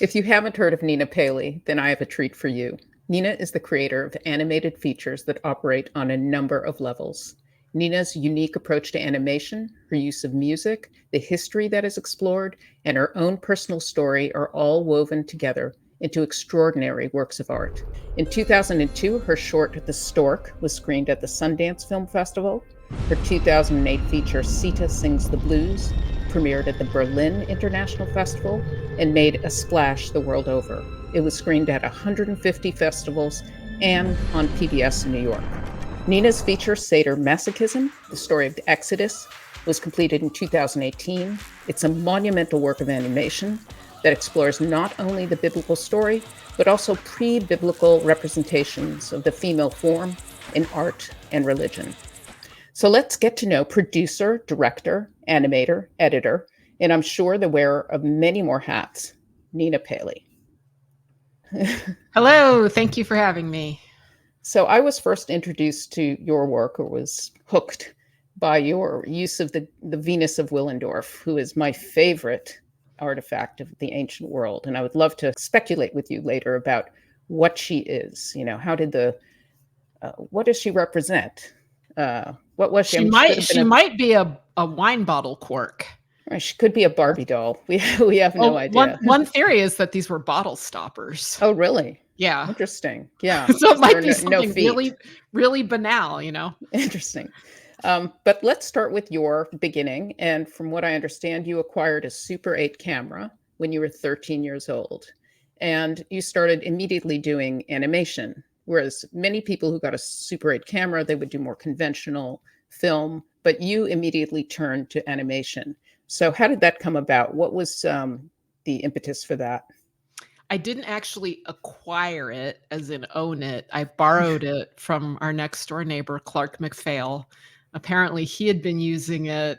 If you haven't heard of Nina Paley, then I have a treat for you. Nina is the creator of animated features that operate on a number of levels. Nina's unique approach to animation, her use of music, the history that is explored, and her own personal story are all woven together into extraordinary works of art. In 2002, her short The Stork was screened at the Sundance Film Festival. Her 2008 feature Sita Sings the Blues premiered at the Berlin International Festival and made a splash the world over. It was screened at 150 festivals and on PBS in New York. Nina's feature, Seder Masochism, the story of the Exodus, was completed in 2018. It's a monumental work of animation that explores not only the biblical story, but also pre-biblical representations of the female form in art and religion. So let's get to know producer, director, animator, editor, and I'm sure the wearer of many more hats, Nina Paley. Hello, thank you for having me. So I was first introduced to your work, or was hooked by your use of the Venus of Willendorf, who is my favorite artifact of the ancient world. And I would love to speculate with you later about what she is. You know, how did what does she represent? What was she? She might be a wine bottle cork. She could be a Barbie doll. We have no idea. One theory is that these were bottle stoppers. Oh, really? Yeah. Interesting. Yeah. So it might be something really, really banal, you know? Interesting. But let's start with your beginning. And from what I understand, you acquired a Super 8 camera when you were 13 years old. And you started immediately doing animation. Whereas many people who got a Super 8 camera, they would do more conventional film, but you immediately turned to animation. So how did that come about? What was the impetus for that? I didn't actually acquire it, as in own it. I borrowed it from our next door neighbor, Clark McPhail. Apparently, he had been using it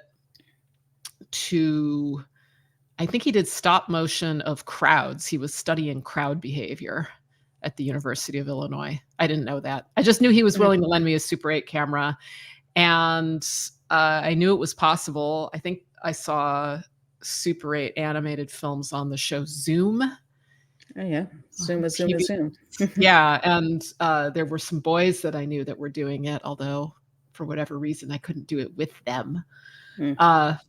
to, I think he did stop motion of crowds. He was studying crowd behavior at the University of Illinois. I didn't know that. I just knew he was willing to lend me a Super 8 camera. And I knew it was possible. I think I saw Super 8 animated films on the show Zoom. Oh, yeah. Zoom. Yeah. And there were some boys that I knew that were doing it, although for whatever reason, I couldn't do it with them. But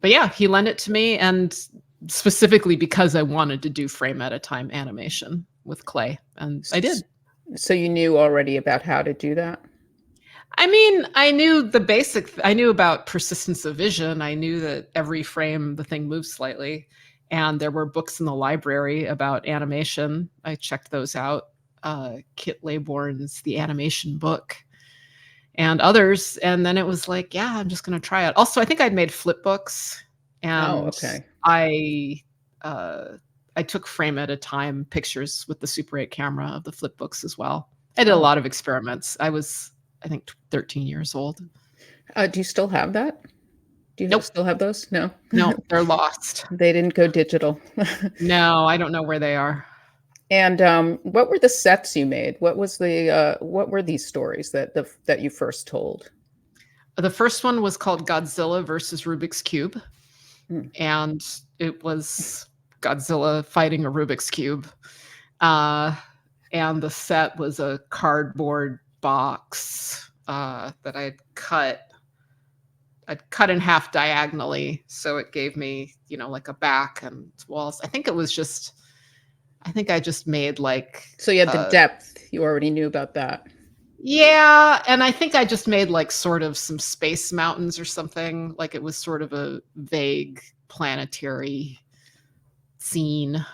yeah, he lent it to me, and specifically because I wanted to do frame at a time animation with clay. And I did. So you knew already about how to do that? I mean, I knew I knew about persistence of vision. I knew that every frame, the thing moves slightly. And there were books in the library about animation. I checked those out. Kit Laybourne's The Animation Book and others. And then it was like, yeah, I'm just going to try it. Also, I think I'd made flip books. And I took frame at a time pictures with the Super 8 camera of the flip books as well. I did a lot of experiments. I was, I think, 13 years old. Do you still have that? Do you still have those? No. No, they're lost. They didn't go digital. No, I don't know where they are. And what were the sets you made? What were these stories that you first told? The first one was called Godzilla versus Rubik's Cube. And it was Godzilla fighting a Rubik's Cube. And the set was a cardboard box that I'd cut in half diagonally. So it gave me, like a back and walls. I think I just made like... So you had the depth. You already knew about that. Yeah. And I think I just made like sort of some space mountains or something. Like it was sort of a vague planetary scene.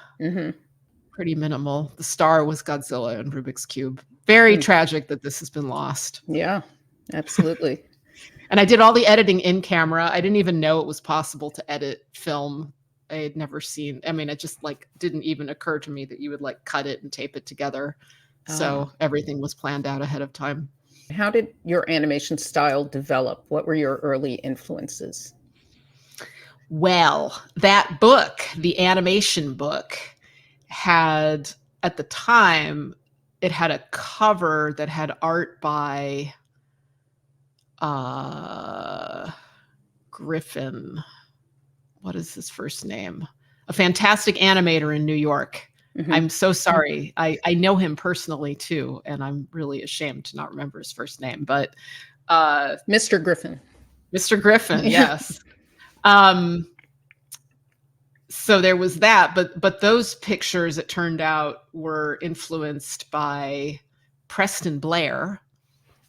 Pretty minimal. The star was Godzilla and Rubik's Cube. Very tragic that this has been lost. Yeah, absolutely. And I did all the editing in camera. I didn't even know it was possible to edit film. I had never seen, it just like didn't even occur to me that you would like cut it and tape it together. So everything was planned out ahead of time. How did your animation style develop? What were your early influences? Well, that book, the animation book, had, at the time, it had a cover that had art by Griffin. What is his first name? a fantastic animator in New York. Mhm. I'm so sorry. I know him personally too, and I'm really ashamed to not remember his first name. But Mr. Griffin. Mr. Griffin, yes. So there was that, but those pictures, it turned out, were influenced by Preston Blair,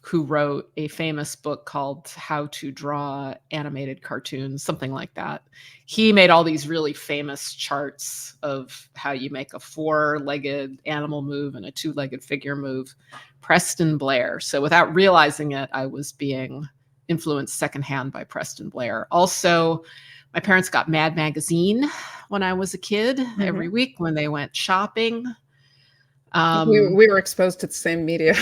who wrote a famous book called How to Draw Animated Cartoons, something like that. He made all these really famous charts of how you make a 4-legged animal move and a 2-legged figure move. Preston Blair. So without realizing it, I was being influenced secondhand by Preston Blair. Also, my parents got Mad Magazine when I was a kid, every week when they went shopping. We were exposed to the same media.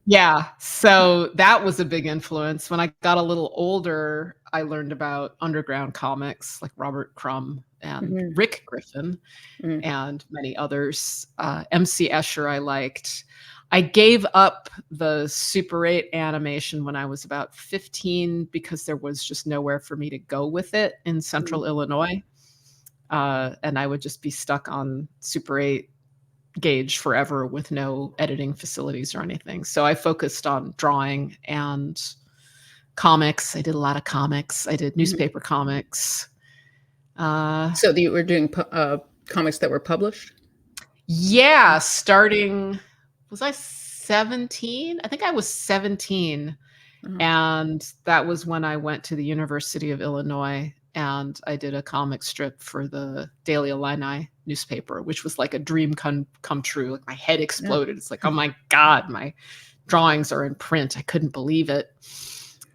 Yeah, so that was a big influence. When I got a little older, I learned about underground comics like Robert Crumb and Rick Griffin and many others. MC Escher I liked. I gave up the Super 8 animation when I was about 15 because there was just nowhere for me to go with it in central Illinois. And I would just be stuck on Super 8 gauge forever with no editing facilities or anything. So I focused on drawing and comics. I did a lot of comics. I did newspaper comics. So you were doing comics that were published? Yeah, starting, was I 17? I think I was 17. And that was when I went to the University of Illinois and I did a comic strip for the Daily Illini newspaper, which was like a dream come true. Like my head exploded. It's like, oh my God, my drawings are in print. I couldn't believe it.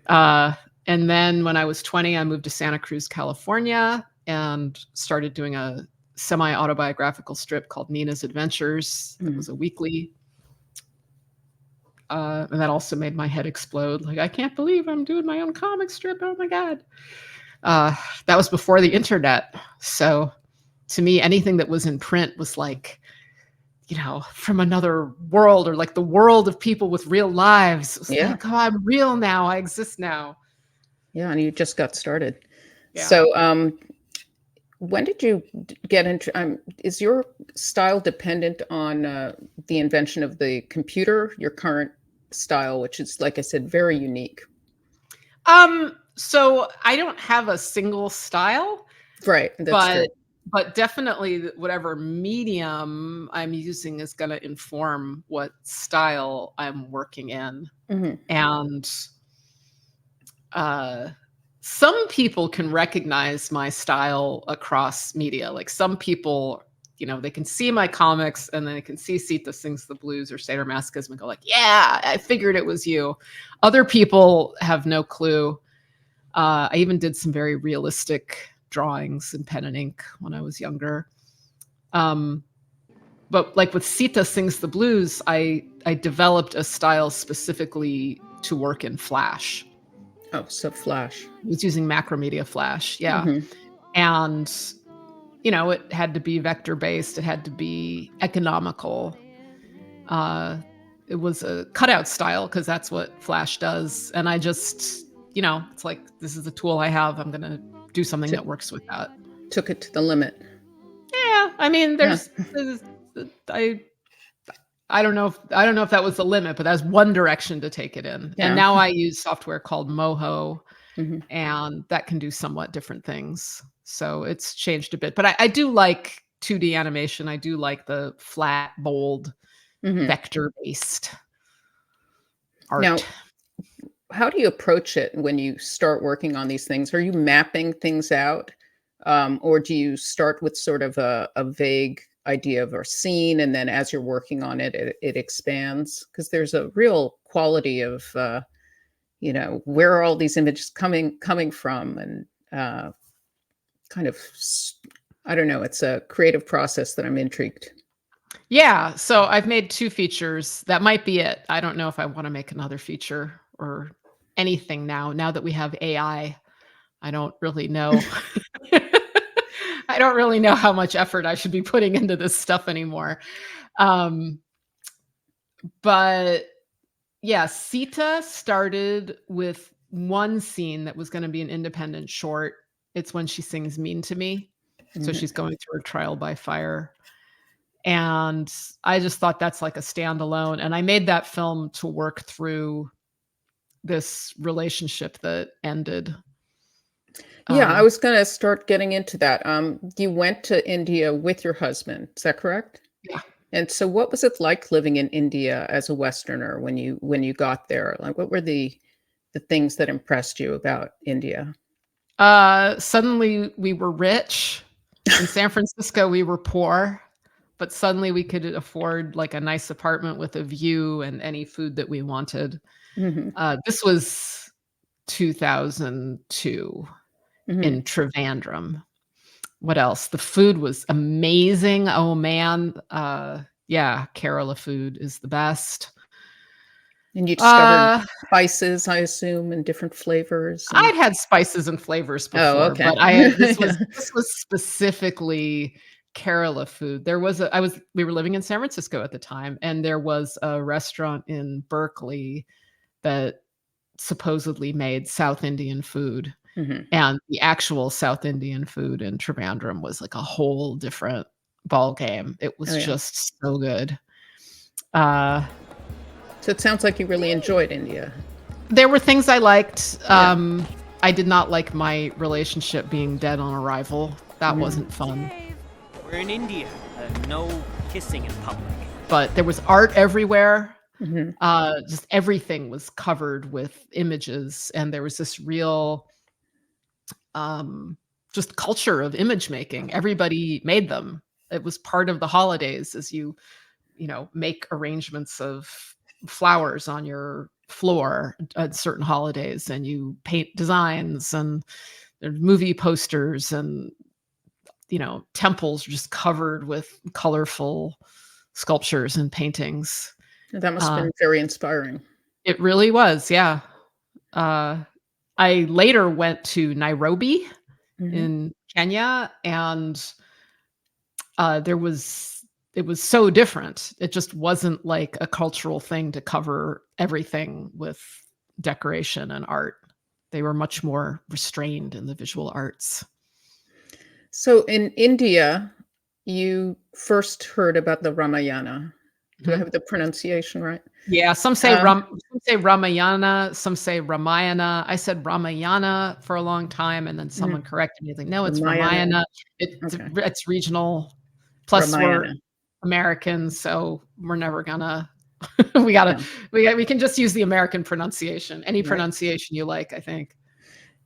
And then when I was 20, I moved to Santa Cruz, California, and started doing a semi-autobiographical strip called Nina's Adventures. That was a weekly. And that also made my head explode. Like, I can't believe I'm doing my own comic strip. Oh my God. That was before the internet. So to me, anything that was in print was like, from another world, or like the world of people with real lives. It was like, oh, I'm real now. I exist now. Yeah, and you just got started. Yeah. So when did you get into, is your style dependent on the invention of the computer, your current style, which is, like I said, very unique? So I don't have a single style. Right, that's true. But definitely whatever medium I'm using is going to inform what style I'm working in. And some people can recognize my style across media. Like some people, they can see my comics and then they can see Sita Sings the Blues or Seder Masochism and go like, yeah, I figured it was you. Other people have no clue. I even did some very realistic drawings in pen and ink when I was younger. But like with Sita Sings the Blues, I developed a style specifically to work in Flash. Oh, so Flash. I was using Macromedia Flash, yeah. And, it had to be vector-based. It had to be economical. It was a cutout style because that's what Flash does. And I just, it's like, this is a tool I have. I'm going to do something that works with that. Took it to the limit. Yeah, I mean, I don't know if that was the limit, but that's one direction to take it in. Yeah. And now I use software called Moho, and that can do somewhat different things. So it's changed a bit. But I do like 2D animation. I do like the flat, bold, vector-based art. Now, how do you approach it when you start working on these things? Are you mapping things out? Or do you start with sort of a vague idea of a scene, and then as you're working on it, it expands? Because there's a real quality of, where are all these images coming from? And kind of, I don't know, it's a creative process that I'm intrigued. Yeah, so I've made 2 features. That might be it. I don't know if I want to make another feature or anything now that we have AI. I don't really know. I don't really know how much effort I should be putting into this stuff anymore. But yeah, Sita started with one scene that was going to be an independent short. It's when she sings Mean to Me. So she's going through a trial by fire. And I just thought that's like a standalone. And I made that film to work through this relationship that ended. Yeah, I was gonna start getting into that. You went to India with your husband, is that correct? Yeah. And so what was it like living in India as a Westerner when you got there? Like, what were the things that impressed you about India? Suddenly we were rich. In San Francisco, we were poor, but suddenly we could afford like a nice apartment with a view and any food that we wanted. Mhm, This was 2002 mhm. in Trivandrum. What else? The food was amazing. Oh man. Yeah, Kerala food is the best. And you discovered Uh, spices, I assume, and different flavors and I'd had spices and flavors oh, before, okay. but I this was specifically Kerala food. There was a I was we were living in San Francisco at the time, and there was a restaurant in Berkeley that supposedly made South Indian food, Mhm. and the actual South Indian food in Trivandrum was like a whole different ball game. It Oh, was yeah. just so good. Uh, So it sounds like you really enjoyed India. there were things I liked. Yeah. I did not like my relationship being dead on arrival. That Mhm. wasn't fun. We're in India. No kissing in public. But there was art everywhere. Mhm. Just everything was covered with images, and there was this real just culture of image making. Everybody made them. It was part of the holidays as you make arrangements of flowers on your floor at certain holidays, and you paint designs, and there's movie posters, and temples just covered with colorful sculptures and paintings. That must have Uh, been very inspiring. it really was, yeah. Uh, I later went to Nairobi Mhm. in Kenya, and there was it was so different. It just wasn't like a cultural thing to cover everything with decoration and art. They were much more restrained in the visual arts. So in India, you first heard about the Ramayana. Do I Mhm. have the pronunciation right? Yeah, Uh, some say Ramayana, some say Ramayana. I said Ramayana for a long time, and then mhm. someone corrected me, like, "No, it's Ramayana. Ramayana." It's Okay. it's regional. Plus, we're Ramayana. Americans, so we're never gonna we gotta Yeah, we can just use the American pronunciation. Any right. pronunciation you like, I think.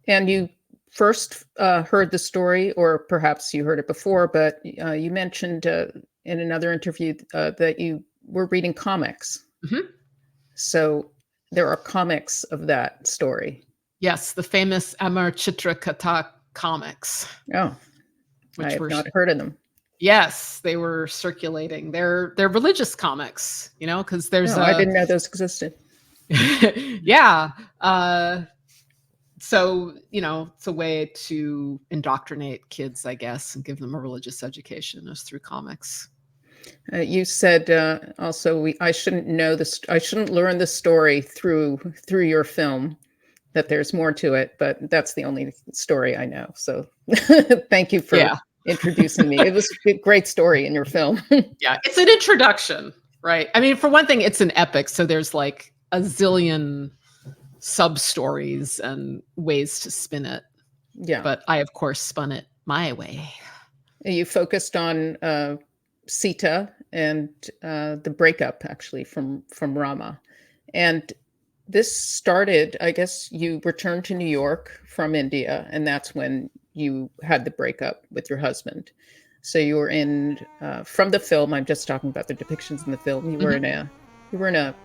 And you first, heard the story, or perhaps you heard it before, but, you mentioned, in another interview, that you were reading comics. Mhm. So there are comics of that story. Yes, the famous Amar Chitra Katha comics, Oh, I which have were not heard of them. yes, they were circulating. They're religious comics, because there's No, I a didn't know those existed. yeah. So, it's a way to indoctrinate kids, I guess, and give them a religious education is through comics. You said, also I shouldn't know this I shouldn't learn the story through your film, that there's more to it, but that's the only story I know. So thank you for Yeah. introducing me. It was a great story in your film. Yeah. It's an introduction, right? I mean, for one thing, it's an epic. So there's like a zillion sub stories and ways to spin it. Yeah. But I, of course, spun it my way. You focused on, Sita and, the breakup actually from Rama. And this started, I guess you returned to New York from India, and that's when you had the breakup with your husband. So you were in, from the film, I'm just talking about the depictions in the film, Mhm. you were in a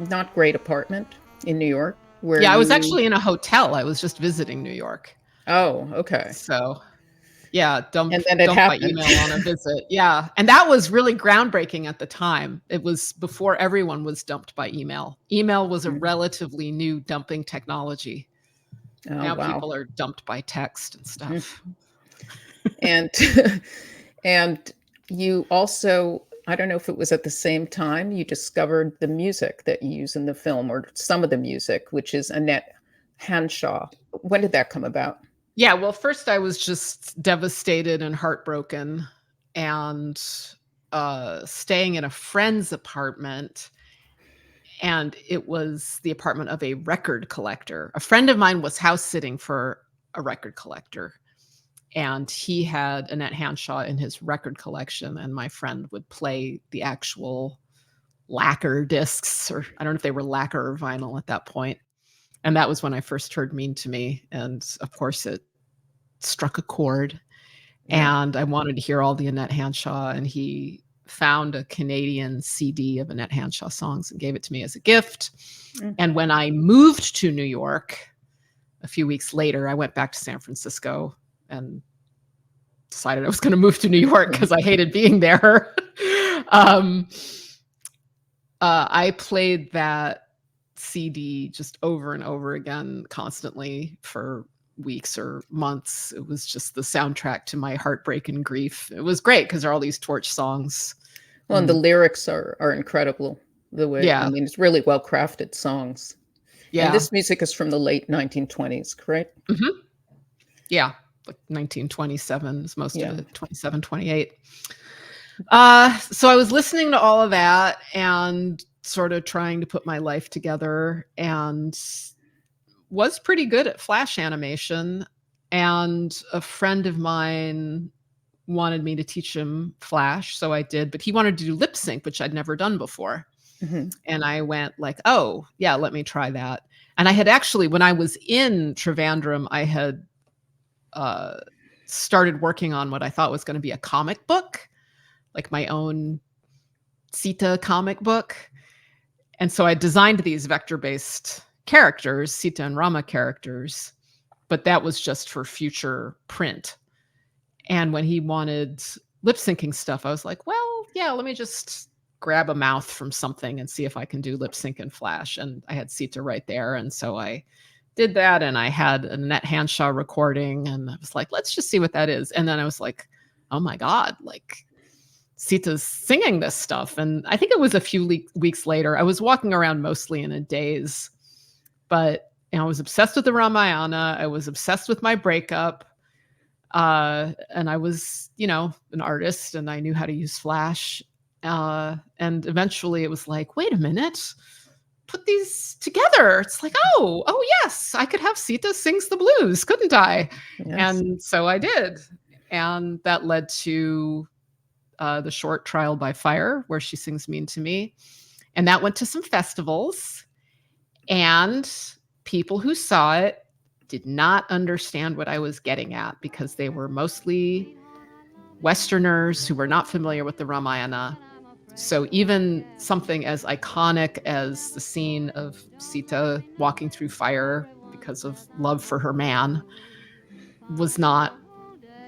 not great apartment in New York where Yeah. I was you actually in a hotel. I was just visiting New York. oh, okay. So yeah, dump And then it dump by happened. email on a visit. Yeah, and that was really groundbreaking at the time. It was before everyone was dumped by email. Email was a Mm. relatively new dumping technology. Oh, Now wow. people are dumped by text and Mm. stuff. And and you also I don't know if it was at the same time you discovered the music that you use in the film or some of the music, which is Annette Hanshaw. When did that come about? Yeah, well, first I was just devastated and heartbroken and staying in a friend's apartment. And it was the apartment of a record collector. A friend of mine was house sitting for a record collector. And he had Annette Hanshaw in his record collection. And my friend would play the actual lacquer discs, or I don't know if they were lacquer or vinyl at that point. And that was when I first heard Mean to Me. And of course, it struck a chord. Yeah. And I wanted to hear all the Annette Hanshaw. And he found a Canadian CD of Annette Hanshaw songs and gave it to me as a gift. Mm. And when I moved to New York, a few weeks later, I went back to San Francisco and decided I was going to move to New York because I hated being there. I played that CD just over and over again, constantly for weeks or months. It was just the soundtrack to my heartbreak and grief. It was great because there are all these torch songs. Well, and the lyrics are incredible. The way, I mean, it's really well crafted songs. Yeah. And this music is from the late 1920s, correct? Mm-hmm. Yeah. Like 1927 is most of it, 27, 28. So I was listening to all of that and sort of trying to put my life together, and was pretty good at flash animation. And a friend of mine wanted me to teach him flash, so I did, but he wanted to do lip sync, which I'd never done before. Mm-hmm. And I went like, oh yeah, let me try that. And I had actually, when I was in Trivandrum, I had started working on what I thought was going to be a comic book, like my own Sita comic book. And so I designed these vector-based characters, Sita and Rama characters, but that was just for future print. And when he wanted lip syncing stuff, I was like, well, yeah, let me just grab a mouth from something and see if I can do lip sync in Flash. And I had Sita right there. And so I did that, and I had a Annette Hanshaw recording, and I was like, let's just see what that is. And then I was like, oh my God, like Sita's singing this stuff. And I think it was a few weeks later, I was walking around mostly in a daze, but I was obsessed with the Ramayana. I was obsessed with my breakup. And I was, an artist, and I knew how to use Flash. And eventually it was like, wait a minute, put these together. It's like, oh yes, I could have Sita Sings the Blues, couldn't I? Yes. And so I did. And that led to the short Trial by Fire, where she sings Mean to Me. And that went to some festivals, and people who saw it did not understand what I was getting at, because they were mostly Westerners who were not familiar with the Ramayana. So even something as iconic as the scene of Sita walking through fire because of love for her man was not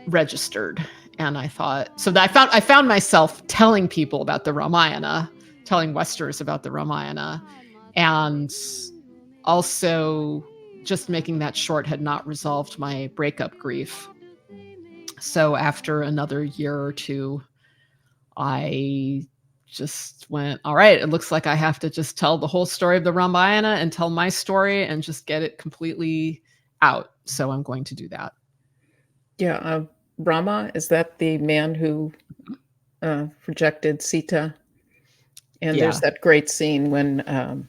registered. And I thought, so that I found myself telling people about the Ramayana, telling Westerners about the Ramayana, and also just making that short had not resolved my breakup grief. So after another year or two, I just went, all right, it looks like I have to just tell the whole story of the Ramayana and tell my story and just get it completely out. So I'm going to do that. Yeah. Rama, is that the man who rejected Sita? And there's that great scene when I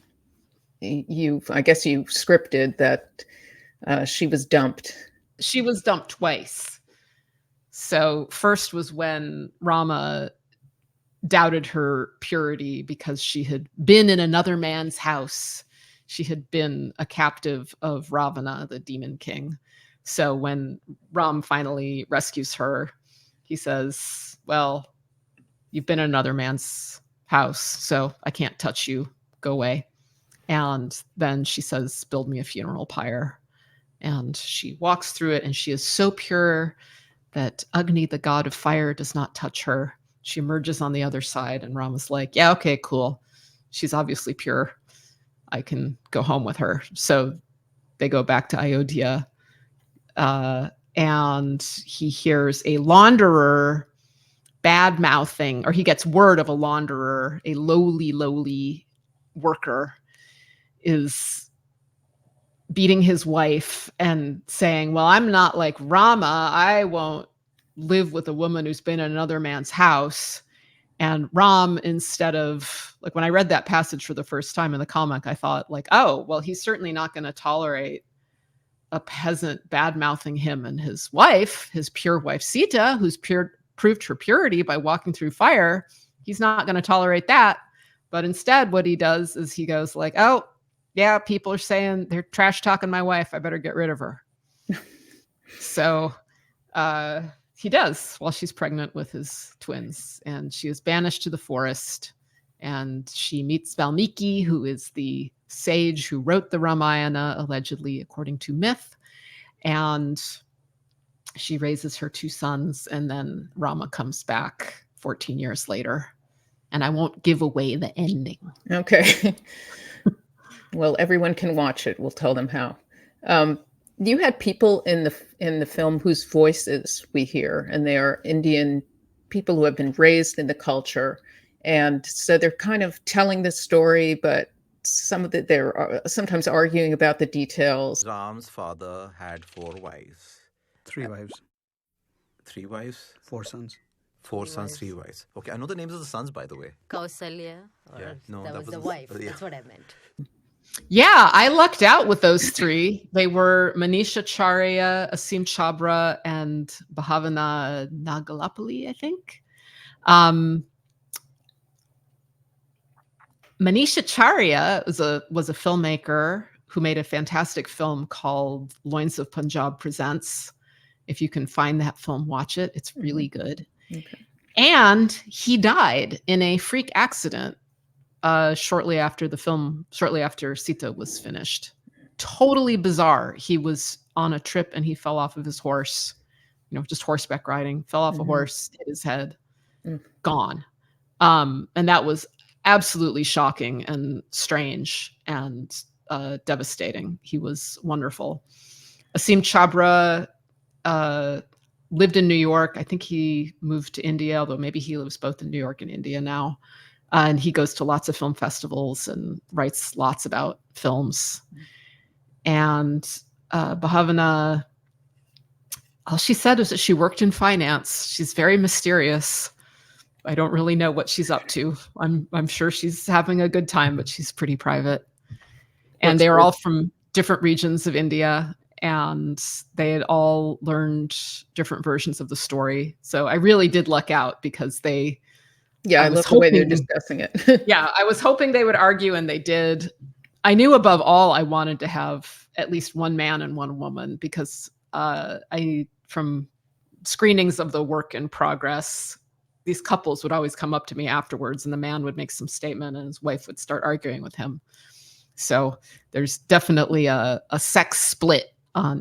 guess you scripted that she was dumped. She was dumped twice. So first was when Rama doubted her purity because she had been in another man's house. She had been a captive of Ravana, the demon king. So when Ram finally rescues her, he says, well, you've been in another man's house, so I can't touch you. Go away. And then she says, build me a funeral pyre. And she walks through it, and she is so pure that Agni, the god of fire, does not touch her. She emerges on the other side, and Rama's like, yeah, okay, cool. She's obviously pure. I can go home with her. So they go back to Ayodhya, and he hears a launderer bad mouthing, or he gets word of a launderer, a lowly worker, is beating his wife and saying, well, I'm not like Rama. I won't live with a woman who's been in another man's house. And Ram, instead of, like, when I read that passage for the first time in the comic, I thought, like, oh, well, he's certainly not going to tolerate a peasant bad-mouthing him and his wife, his pure wife, Sita, who's proved her purity by walking through fire. He's not going to tolerate that. But instead, what he does is he goes like, oh, yeah, people are saying they're trash talking my wife. I better get rid of her. So he does while she's pregnant with his twins. And she is banished to the forest. And she meets Valmiki, who is the sage who wrote the Ramayana, allegedly, according to myth. And she raises her 2 sons. And then Rama comes back 14 years later. And I won't give away the ending. Okay. Well, everyone can watch it. We'll tell them how. You had people in the film whose voices we hear, and they are Indian people who have been raised in the culture, and so they're kind of telling the story, but they're sometimes arguing about the details. Ram's father had 4 wives. 3 wives, 3 wives? 4 sons. 4 sons, 3 wives. Okay, I know the names of the sons, by the way. Kausalya. Yeah, no, that was the wife. That's what I meant. Yeah, I lucked out with those 3. They were Manisha Charya, Asim Chabra, and Bhavana Nagalapalli, I think. Manisha Charya was a filmmaker who made a fantastic film called Loins of Punjab Presents. If you can find that film, watch it. It's really good. Okay. And he died in a freak accident shortly after Sita was finished. Totally bizarre. He was on a trip and he fell off of his horse, just horseback riding, fell off a horse, hit his head, gone. And that was absolutely shocking and strange and devastating. He was wonderful. Asim Chabra lived in New York. I think he moved to India, although maybe he lives both in New York and India now. And he goes to lots of film festivals and writes lots about films. And Bhavana, all she said was that she worked in finance. She's very mysterious. I don't really know what she's up to. I'm sure she's having a good time, but she's pretty private. And they were all from different regions of India, and they had all learned different versions of the story. So I really did luck out because they... Yeah, I love the way they're discussing it. Yeah, I was hoping they would argue, and they did. I knew above all I wanted to have at least one man and one woman because from screenings of the work in progress, these couples would always come up to me afterwards, and the man would make some statement and his wife would start arguing with him. So there's definitely a sex split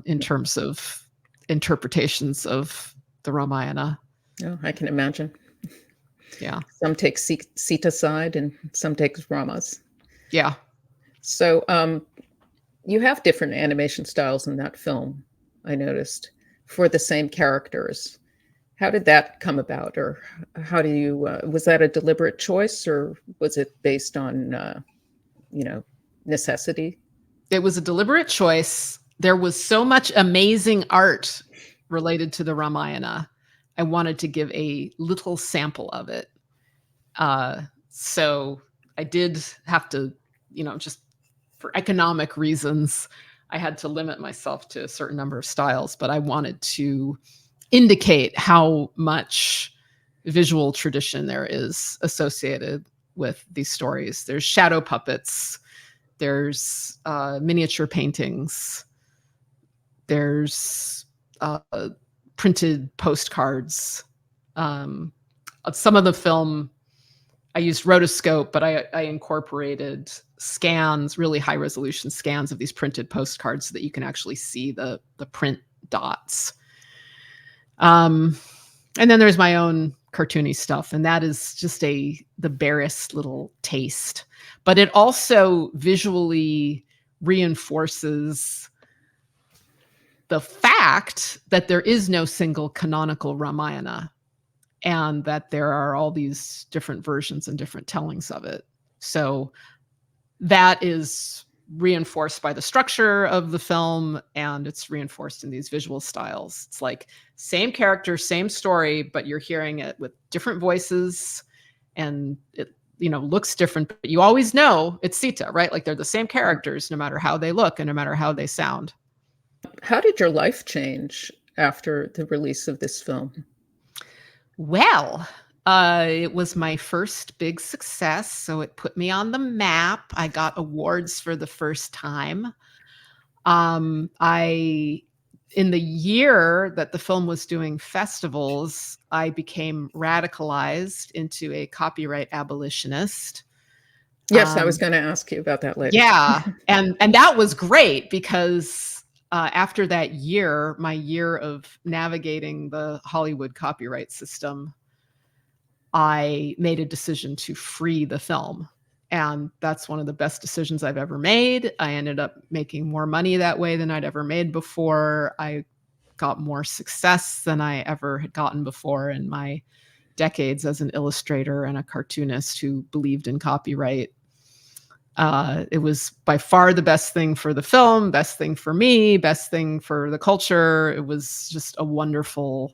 in terms of interpretations of the Ramayana. Oh, I can imagine. Yeah. Some take Sita's side and some take Rama's. Yeah. So you have different animation styles in that film, I noticed, for the same characters. How did that come about? Or how do you, was that a deliberate choice, or was it based on, necessity? It was a deliberate choice. There was so much amazing art related to the Ramayana. I wanted to give a little sample of it. So I did have to, just for economic reasons, I had to limit myself to a certain number of styles, but I wanted to indicate how much visual tradition there is associated with these stories. There's shadow puppets, there's miniature paintings, there's printed postcards. Some of the film, I used rotoscope, but I incorporated scans, really high resolution scans of these printed postcards so that you can actually see the print dots. And then there's my own cartoony stuff, and that is just the barest little taste. But it also visually reinforces the fact that there is no single canonical Ramayana, and that there are all these different versions and different tellings of it. So that is reinforced by the structure of the film, and it's reinforced in these visual styles. It's like same character, same story, but you're hearing it with different voices, and it, you know, looks different, but you always know it's Sita, right? Like they're the same characters no matter how they look and no matter how they sound. How did your life change after the release of this film? Well, it was my first big success, so it put me on the map. I got awards for the first time. In the year that the film was doing festivals, I became radicalized into a copyright abolitionist. Yes, I was going to ask you about that later. Yeah, and that was great because after that year, my year of navigating the Hollywood copyright system, I made a decision to free the film. And that's one of the best decisions I've ever made. I ended up making more money that way than I'd ever made before. I got more success than I ever had gotten before in my decades as an illustrator and a cartoonist who believed in copyright. It was by far the best thing for the film, best thing for me, best thing for the culture. It was just a wonderful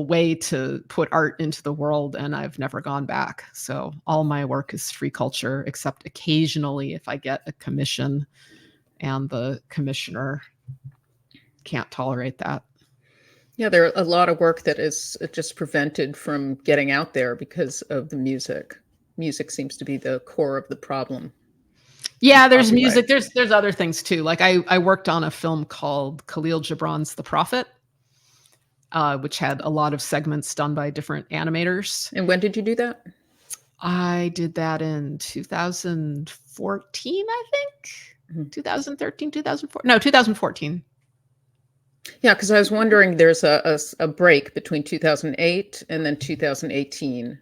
way to put art into the world, and I've never gone back. So all my work is free culture, except occasionally if I get a commission and the commissioner can't tolerate that. Yeah, there are a lot of work that is just prevented from getting out there because of the music. Music seems to be the core of the problem. Yeah, there's Copyright. music. There's other things too. Like I worked on a film called Khalil Gibran's The Prophet, which had a lot of segments done by different animators. And when did you do that? I did that in 2014, I think. 2013, 2014. No, 2014. Yeah, because I was wondering, there's a break between 2008 and then 2018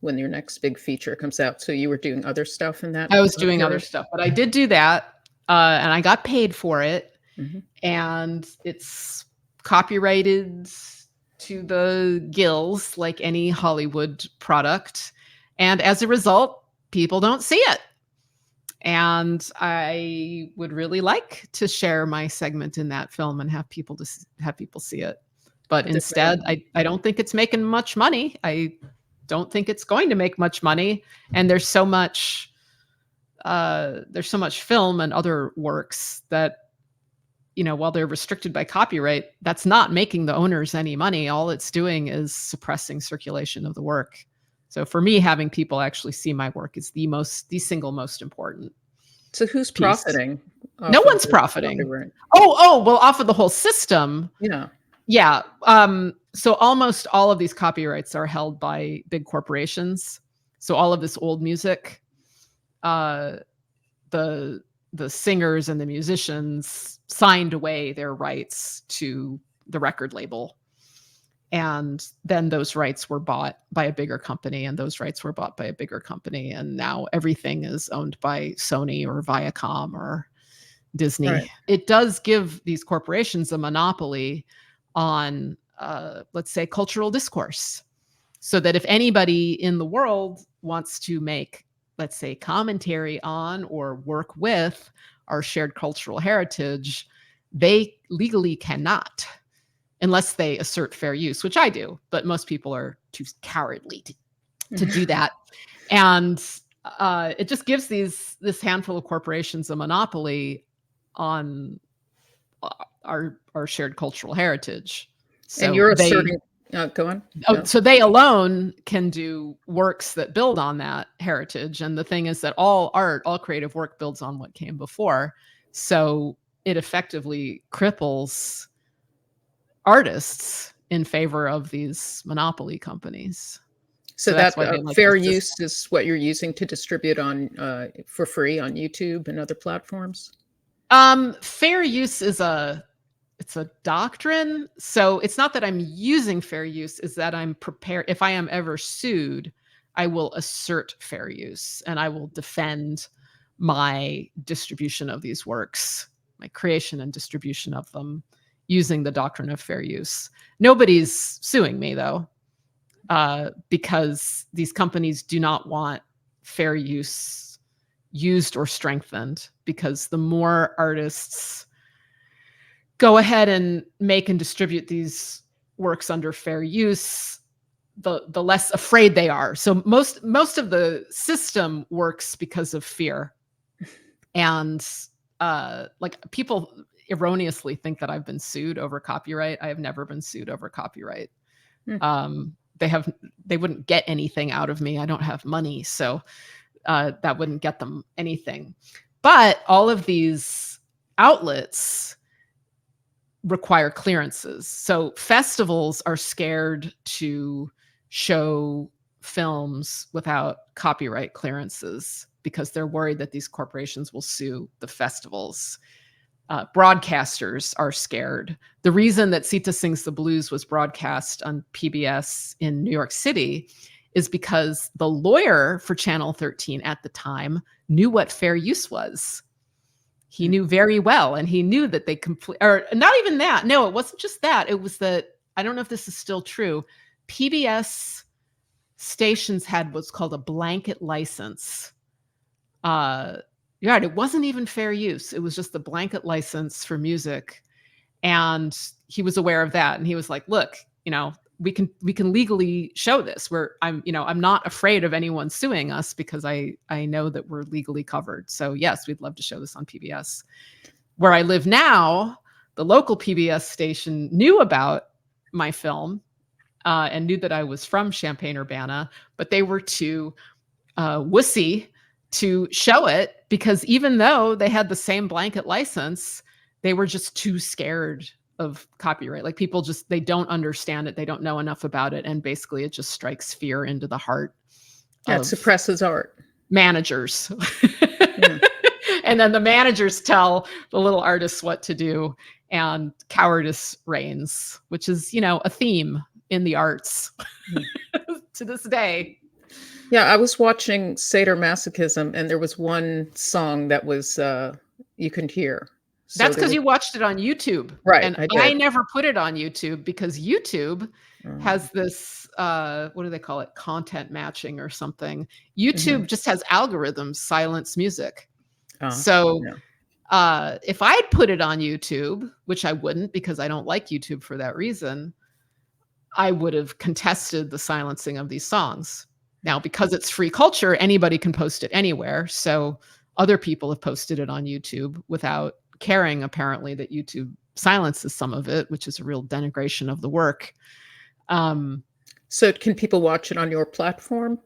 when your next big feature comes out. So you were doing other stuff in that? I was doing other stuff, but I did do that, and I got paid for it. Mm-hmm. And it's copyrighted to the gills like any Hollywood product. And as a result, people don't see it. And I would really like to share my segment in that film and have people see it. But instead, I don't think it's making much money. I don't think it's going to make much money. And there's so much film and other works that, you know, while they're restricted by copyright, that's not making the owners any money. All it's doing is suppressing circulation of the work. So for me, having people actually see my work is the single most important. So who's piece. Profiting? No one's profiting. Well, off of the whole system. Yeah. Yeah. So almost all of these copyrights are held by big corporations. So all of this old music, the singers and the musicians signed away their rights to the record label. And then those rights were bought by a bigger company, and those rights were bought by a bigger company. And now everything is owned by Sony or Viacom or Disney. Right. It does give these corporations a monopoly on, let's say, cultural discourse. So that if anybody in the world wants to make, let's say, commentary on or work with our shared cultural heritage, they legally cannot, unless they assert fair use, which I do, but most people are too cowardly to do that. And it just gives this handful of corporations a monopoly on our shared cultural heritage. So and you're asserting, go on. Oh, so they alone can do works that build on that heritage. And the thing is that all art, all creative work builds on what came before. So it effectively cripples artists in favor of these monopoly companies. So that fair use is what you're using to distribute on for free on YouTube and other platforms? Fair use is it's a doctrine. So it's not that I'm using fair use, is that I'm prepared. If I am ever sued, I will assert fair use and I will defend my distribution of these works, my creation and distribution of them, using the doctrine of fair use. Nobody's suing me though, because these companies do not want fair use used or strengthened, because the more artists go ahead and make and distribute these works under fair use, the less afraid they are. So most of the system works because of fear. And like, people erroneously think that I've been sued over copyright. I have never been sued over copyright. They wouldn't get anything out of me. I don't have money, so that wouldn't get them anything. But all of these outlets require clearances. So festivals are scared to show films without copyright clearances because they're worried that these corporations will sue the festivals. Broadcasters are scared. The reason that Sita Sings the Blues was broadcast on PBS in New York City is because the lawyer for Channel 13 at the time knew what fair use was. He knew very well, and he knew that they or not even that. No, it wasn't just that. It was that, I don't know if this is still true, PBS stations had what's called a blanket license. It wasn't even fair use. It was just the blanket license for music. And he was aware of that. And he was like, look, we can legally show this. I'm not afraid of anyone suing us because I know that we're legally covered. So yes, we'd love to show this on PBS. Where I live now, the local PBS station knew about my film and knew that I was from Champaign-Urbana, but they were too wussy to show it, because even though they had the same blanket license, they were just too scared of copyright. Like, people they don't understand it. They don't know enough about it. And basically it just strikes fear into the heart. It suppresses art. Managers. And then the managers tell the little artists what to do, and cowardice reigns, which is, a theme in the arts to this day. Yeah, I was watching Seder Masochism, and there was one song that was you couldn't hear. So that's because you watched it on YouTube. Right. And I never put it on YouTube because YouTube has this, what do they call it? Content matching or something. YouTube just has algorithms silence music. So if I'd put it on YouTube, which I wouldn't because I don't like YouTube for that reason, I would have contested the silencing of these songs. Now, because it's free culture, anybody can post it anywhere. So other people have posted it on YouTube without caring, apparently, that YouTube silences some of it, which is a real denigration of the work. So can people watch it on your platform?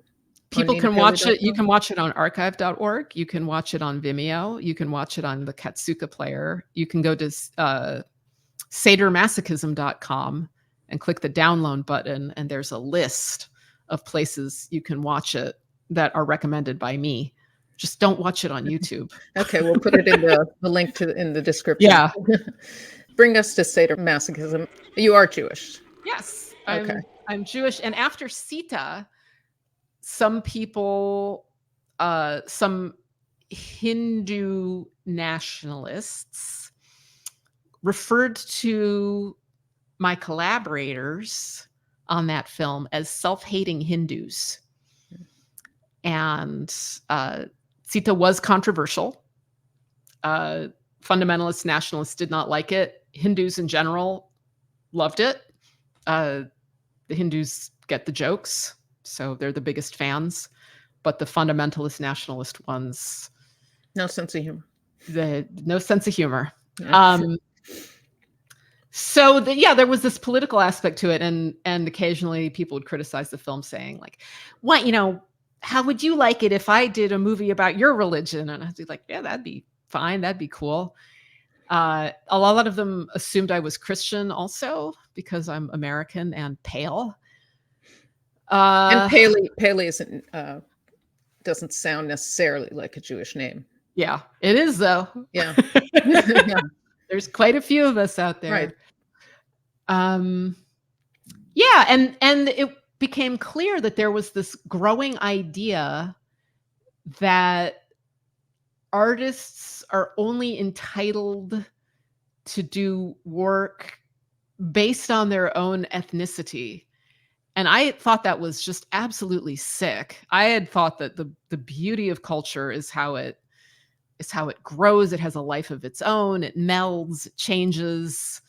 People can watch it. You can watch it on archive.org. You can watch it on Vimeo. You can watch it on the Katsuka player. You can go to sedermasochism.com and click the download button, and there's a list of places you can watch it that are recommended by me. Just don't watch it on YouTube. Okay, we'll put it in the link in the description. Yeah. Bring us to Seder Masochism. You are Jewish. Yes. Okay. I'm Jewish. And after Sita, some people, some Hindu nationalists referred to my collaborators on that film as self-hating Hindus. And Sita was controversial. Fundamentalist nationalists did not like it. Hindus in general loved it. The Hindus get the jokes, so they're the biggest fans. But the fundamentalist nationalist ones, no sense of humor. No sense of humor. So there was this political aspect to it, and occasionally people would criticize the film, saying like, "What, how would you like it if I did a movie about your religion?" And I'd be like, "Yeah, that'd be fine. That'd be cool." A lot of them assumed I was Christian also because I'm American and pale. And Paley isn't doesn't sound necessarily like a Jewish name. Yeah, it is though. Yeah. Yeah. There's quite a few of us out there. Right. Yeah, and it became clear that there was this growing idea that artists are only entitled to do work based on their own ethnicity. And I thought that was just absolutely sick. I had thought that the beauty of culture is how it is how it grows. It has a life of its own. It melds, it changes,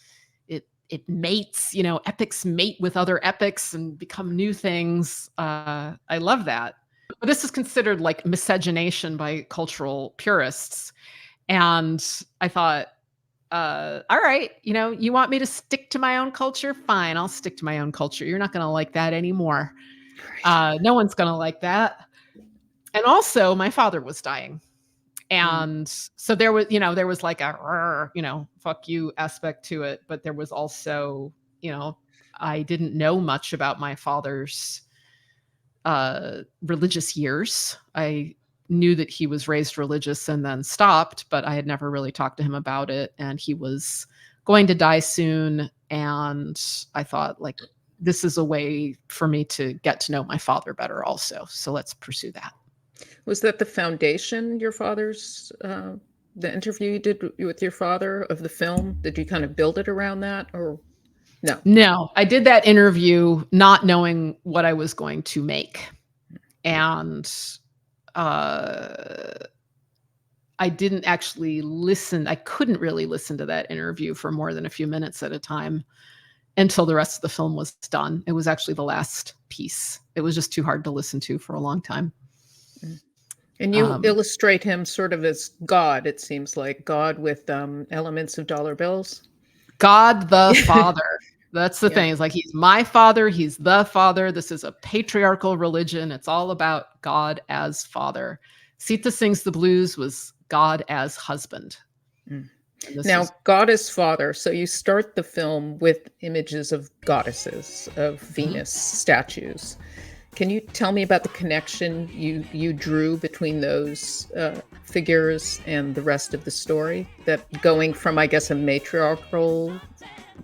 it mates, epics mate with other epics and become new things. I love that. But this is considered like miscegenation by cultural purists. And I thought, all right, you want me to stick to my own culture? Fine, I'll stick to my own culture. You're not going to like that anymore. No one's going to like that. And also, my father was dying. And so there was like a, fuck you aspect to it. But there was also, I didn't know much about my father's religious years. I knew that he was raised religious and then stopped, but I had never really talked to him about it. And he was going to die soon. And I thought, like, this is a way for me to get to know my father better also. So let's pursue that. Was that the foundation, your father's, the interview you did with your father of the film? Did you kind of build it around that, or no? No, I did that interview not knowing what I was going to make. And I didn't actually listen. I couldn't really listen to that interview for more than a few minutes at a time until the rest of the film was done. It was actually the last piece. It was just too hard to listen to for a long time. And you illustrate him sort of as God, it seems like, God with elements of dollar bills. God the Father. That's the thing. It's like, he's my father. He's the Father. This is a patriarchal religion. It's all about God as Father. Sita Sings the Blues was God as husband. Now, God as Father. So you start the film with images of goddesses, of Venus statues. Can you tell me about the connection you drew between those figures and the rest of the story? That going from, I guess, a matriarchal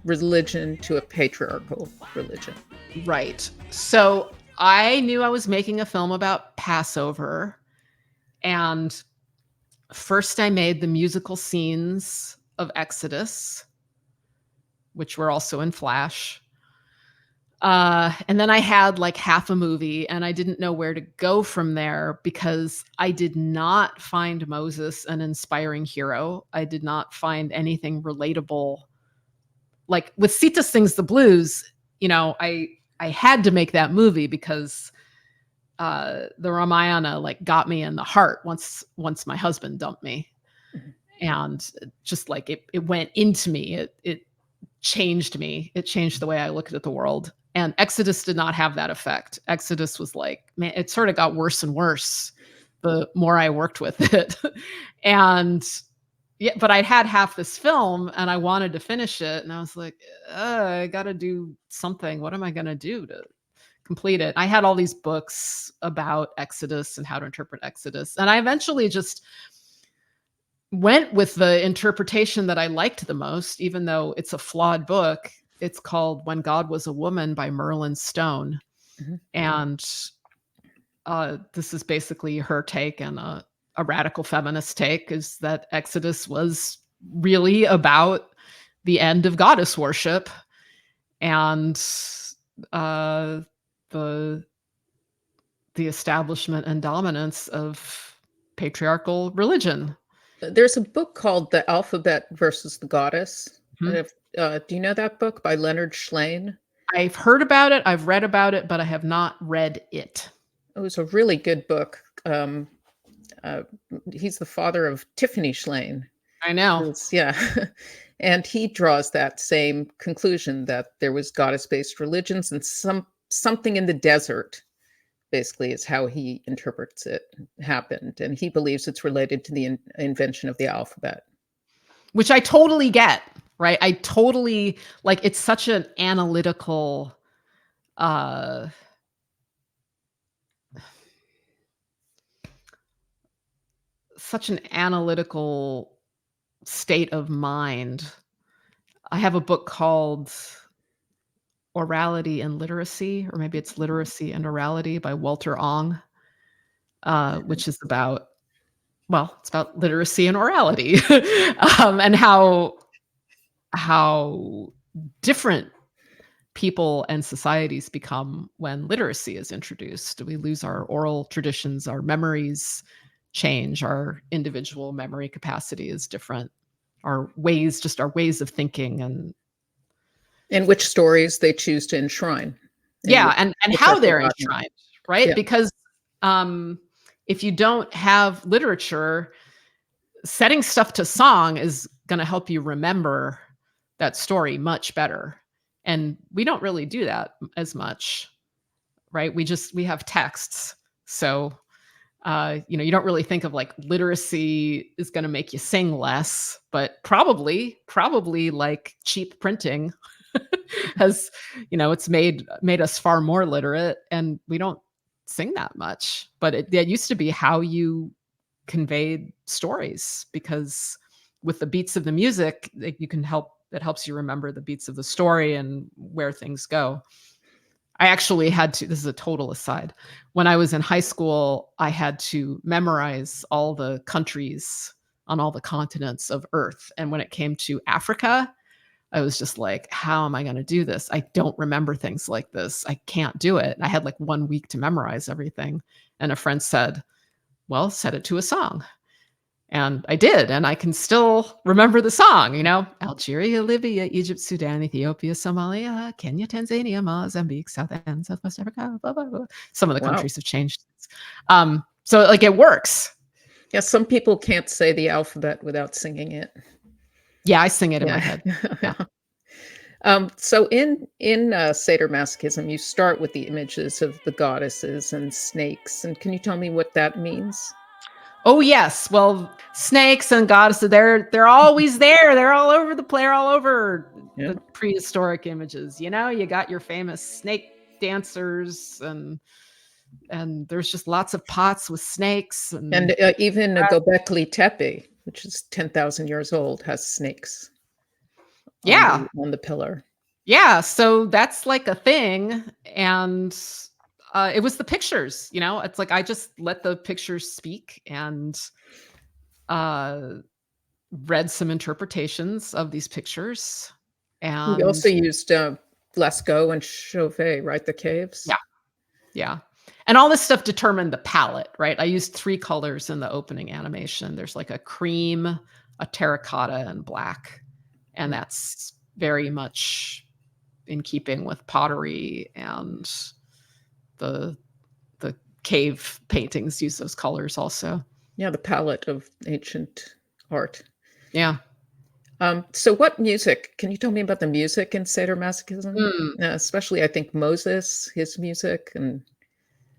religion to a patriarchal religion. Right. So I knew I was making a film about Passover. And first I made the musical scenes of Exodus, which were also in Flash. And then I had like half a movie, and I didn't know where to go from there because I did not find Moses an inspiring hero. I did not find anything relatable. Like with Sita Sings the Blues, I had to make that movie because the Ramayana like got me in the heart once my husband dumped me. And just like it went into me. It changed me. It changed the way I looked at the world. And Exodus did not have that effect. Exodus was like, man, it sort of got worse and worse the more I worked with it. And yeah, but I had half this film and I wanted to finish it. And I was like, I got to do something. What am I going to do to complete it? I had all these books about Exodus and how to interpret Exodus. And I eventually just went with the interpretation that I liked the most, even though it's a flawed book. It's called When God Was a Woman by Merlin Stone. And this is basically her take, and a radical feminist take is that Exodus was really about the end of goddess worship and the establishment and dominance of patriarchal religion. There's a book called The Alphabet versus the Goddess. Do you know that book by Leonard Schlein? I've heard about it. I've read about it, but I have not read it. It was a really good book. He's the father of Tiffany Schlein. I know. Yeah. And he draws that same conclusion that there was goddess-based religions and something in the desert, basically, is how he interprets it, happened. And he believes it's related to the invention of the alphabet. Which I totally get, right? I totally, like, it's such an analytical, state of mind. I have a book called Orality and Literacy, or maybe it's Literacy and Orality by Walter Ong, which is about, it's about literacy and orality, and how different people and societies become when literacy is introduced. We lose our oral traditions, our memories, change. Our individual memory capacity is different. Our ways of thinking And which stories they choose to enshrine. yeah, and which how are they're forgotten. enshrined, right? Yeah. Because if you don't have literature, setting stuff to song is going to help you remember that story much better. And we don't really do that as much, right? We have texts. So, you don't really think of like literacy is going to make you sing less, but probably like cheap printing has, it's made us far more literate, and we don't sing that much. But it used to be how you conveyed stories, because with the beats of the music, it helps you remember the beats of the story and where things go. I actually had to, this is a total aside. When I was in high school, I had to memorize all the countries on all the continents of Earth. And when it came to Africa, I was just like, how am I going to do this? I don't remember things like this. I can't do it. I had like 1 week to memorize everything. And a friend said, well, set it to a song. And I did. And I can still remember the song, Algeria, Libya, Egypt, Sudan, Ethiopia, Somalia, Kenya, Tanzania, Mozambique, South and Southwest Africa, blah, blah, blah. Some of the countries have changed. So like it works. Yeah, some people can't say the alphabet without singing it. Yeah, I sing it in my head. Yeah. So in Seder Masochism, you start with the images of the goddesses and snakes. And can you tell me what that means? Oh yes, well, snakes and goddesses, they're always there. They're all over the place, all over the prehistoric images. You got your famous snake dancers, and there's just lots of pots with snakes, and even Göbekli Tepe, which is 10,000 years old, has snakes. Yeah, on the pillar. Yeah, so that's like a thing, and it was the pictures. It's like I just let the pictures speak, and read some interpretations of these pictures. And we also used Lascaux and Chauvet, right? The caves. Yeah. And all this stuff determined the palette, right? I used 3 colors in the opening animation. There's like a cream, a terracotta, and black. And that's very much in keeping with pottery, and the cave paintings use those colors also. Yeah, the palette of ancient art. Yeah. So what music? Can you tell me about the music in Seder Masochism? Especially, I think, Moses, his music.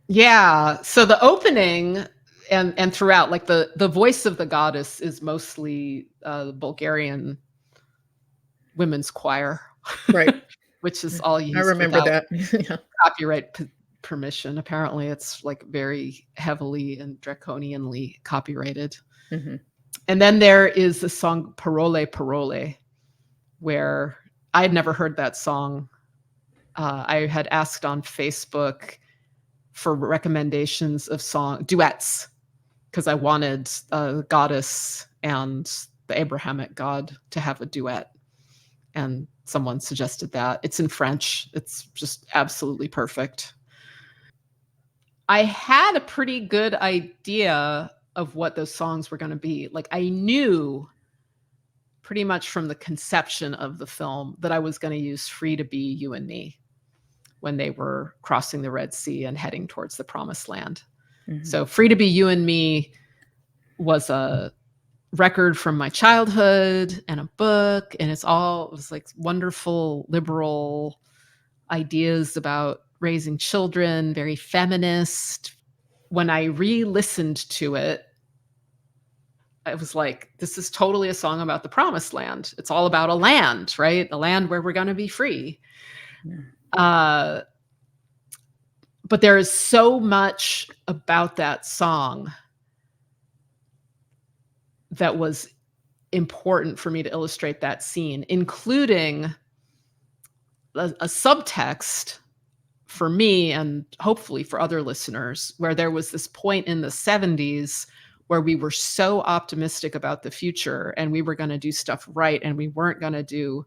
Yeah. So the opening and throughout, like the voice of the goddess is mostly the Bulgarian women's choir. Right. Which is all used. I remember that. Yeah. Copyright permission. Apparently it's like very heavily and draconianly copyrighted. Mm-hmm. And then there is the song Parole Parole, where I had never heard that song. I had asked on Facebook for recommendations of song duets, because I wanted the goddess and the Abrahamic god to have a duet. And someone suggested that. It's in French. It's just absolutely perfect. I had a pretty good idea of what those songs were going to be. Like, I knew pretty much from the conception of the film that I was going to use Free to Be You and Me when they were crossing the Red Sea and heading towards the Promised Land. Mm-hmm. So Free to Be You and Me was a record from my childhood and a book, and it was like wonderful liberal ideas about raising children, very feminist. When I re-listened to it, I was like, this is totally a song about the Promised Land. It's all about a land, right? A land where we're going to be free. Yeah. But there is so much about that song that was important for me to illustrate that scene, including a subtext for me and hopefully for other listeners, where there was this point in the 70s where we were so optimistic about the future and we were going to do stuff right, and we weren't going to do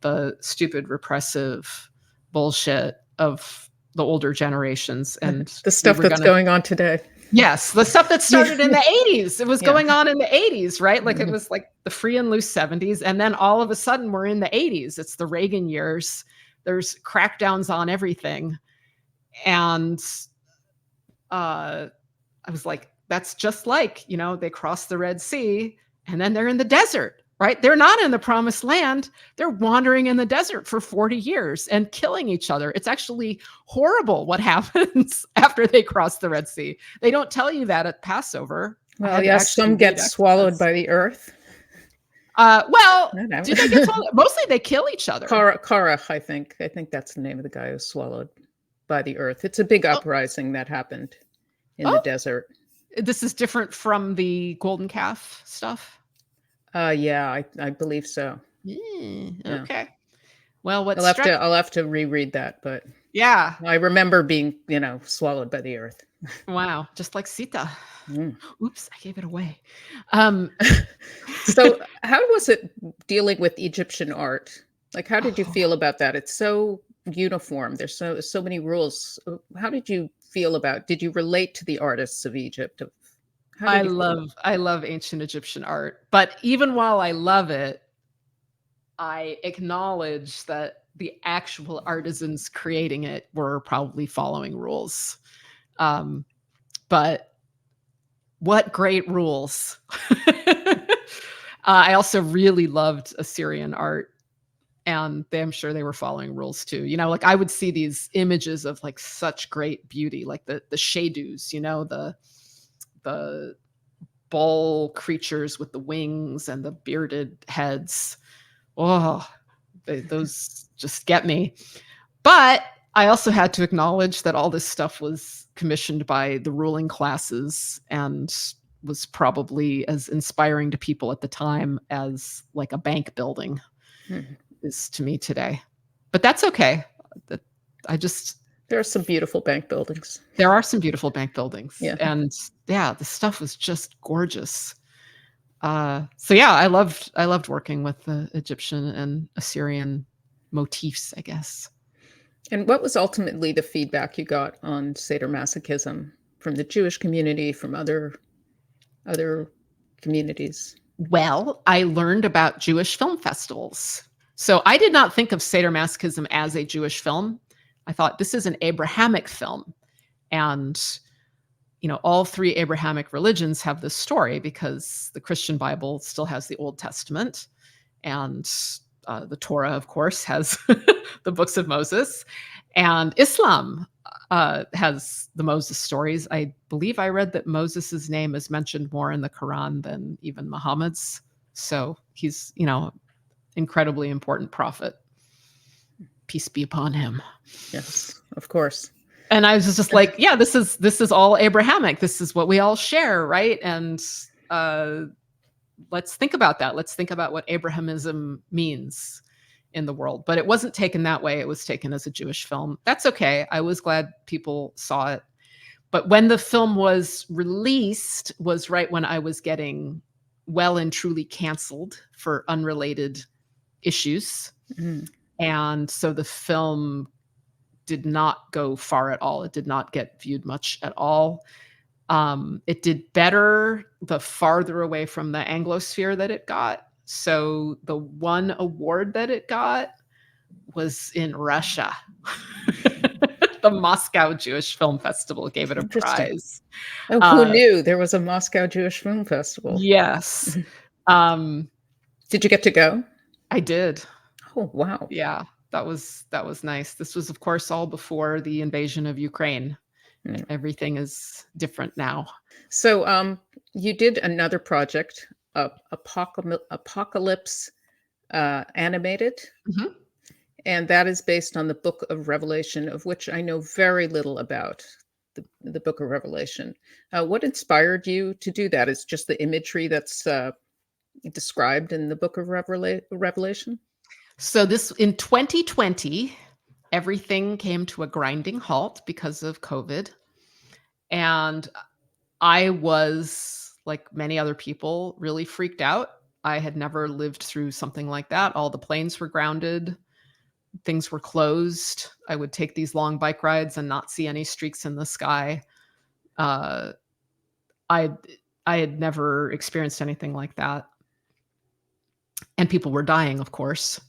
the stupid repressive bullshit of the older generations and the stuff that's going on today. Yes, the stuff that started in the 80s. It was Yeah. going on in the 80s, right? Like it Mhm. was like the free and loose 70s. And then all of a sudden we're in the 80s. It's the Reagan years. There's crackdowns on everything. And I was like, that's just like, they cross the Red Sea and then they're in the desert, right? They're not in the promised land. They're wandering in the desert for 40 years and killing each other. It's actually horrible what happens after they cross the Red Sea. They don't tell you that at Passover. I Well, had to yes, actually some get read swallowed Exodus. by the earth. Well, I know. do they get swallowed? Mostly they kill each other. Korach, I think. I think that's the name of the guy who's swallowed by the earth. It's a big Oh, uprising that happened in the oh, desert. this is different from the golden calf stuff. Yeah, I believe so. Yeah. Okay. Well, what I'll have to reread that, but yeah. I remember being, swallowed by the earth. Wow. Just like Sita. Mm. Oops, I gave it away. So how was it dealing with Egyptian art? Like, how did you feel about that? It's so uniform. There's so many rules. How did you feel did you relate to the artists of Egypt? How I did you feel? love ancient Egyptian art, but even while I love it, I acknowledge that the actual artisans creating it were probably following rules. But what great rules. I also really loved Assyrian art, and I'm sure they were following rules too. Like I would see these images of like such great beauty, like the shadus, the bull creatures with the wings and the bearded heads. Oh, those just get me. But I also had to acknowledge that all this stuff was commissioned by the ruling classes and was probably as inspiring to people at the time as like a bank building is to me today. But that's okay. There are some beautiful bank buildings. There are some beautiful bank buildings. Yeah. And yeah, the stuff was just gorgeous. So yeah, I loved working with the Egyptian and Assyrian motifs, I guess. And what was ultimately the feedback you got on Seder Masochism from the Jewish community, from other communities? Well, I learned about Jewish film festivals. So I did not think of Seder Masochism as a Jewish film. I thought this is an Abrahamic film. And, all three Abrahamic religions have this story because the Christian Bible still has the Old Testament. And the Torah, of course, has the books of Moses. And Islam has the Moses stories. I believe I read that Moses's name is mentioned more in the Quran than even Muhammad's. So he's, incredibly important prophet. Peace be upon him. Yes, of course. And I was just like, yeah, this is all Abrahamic. This is what we all share, right? And let's think about that. Let's think about what Abrahamism means in the world. But it wasn't taken that way. It was taken as a Jewish film. That's okay. I was glad people saw it. But when the film was released was right when I was getting well and truly canceled for unrelated issues. Mm. And so the film did not go far at all. It did not get viewed much at all. It did better the farther away from the Anglosphere that it got. So the one award that it got was in Russia. The Moscow Jewish Film Festival gave it a prize. Oh, who knew there was a Moscow Jewish Film Festival? Yes. Did you get to go? I did. Oh, wow. Yeah, that was nice. This was, of course, all before the invasion of Ukraine. Mm. Everything is different now. So you did another project, Apocalypse Animated. Mm-hmm. And that is based on the Book of Revelation, of which I know very little about the Book of Revelation. What inspired you to do that? Is just the imagery that's described in the Book of Revelation? So this in 2020, everything came to a grinding halt because of COVID. And I was, like many other people, really freaked out. I had never lived through something like that. All the planes were grounded. Things were closed. I would take these long bike rides and not see any streaks in the sky. I had never experienced anything like that. And people were dying, of course.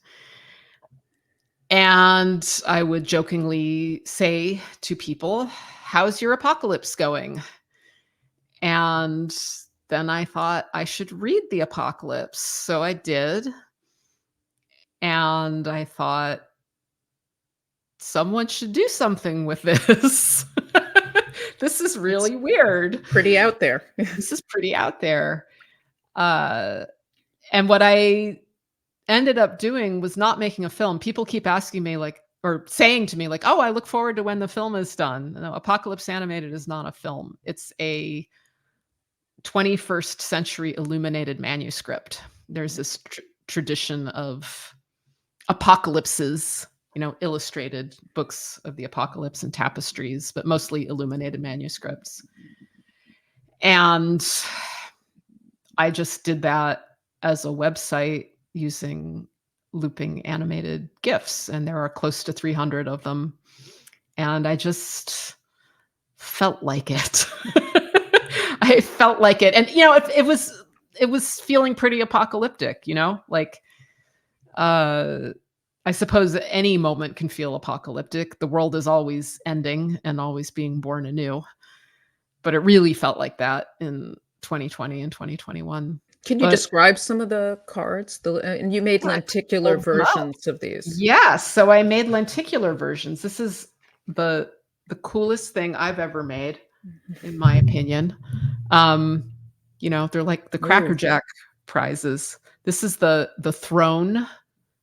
And I would jokingly say to people, "How's your apocalypse going?" And then I thought I should read the apocalypse. So I did. And I thought someone should do something with this. This is really weird. Pretty out there. This is pretty out there. And what I ended up doing was not making a film. People keep asking me like, or saying to me like, "Oh, I look forward to when the film is done." No, Apocalypse Animated is not a film. It's a 21st century illuminated manuscript. There's this tradition of apocalypses, illustrated books of the apocalypse and tapestries, but mostly illuminated manuscripts. And I just did that as a website using looping animated GIFs, and there are close to 300 of them. And I just felt like it. I felt like it. And, it was feeling pretty apocalyptic, like, I suppose any moment can feel apocalyptic. The world is always ending and always being born anew. But it really felt like that in 2020 and 2021. Can you describe some of the cards? And you made lenticular versions of these. Yeah, so I made lenticular versions. This is the coolest thing I've ever made, in my opinion. They're like the Cracker Jack prizes. This is the throne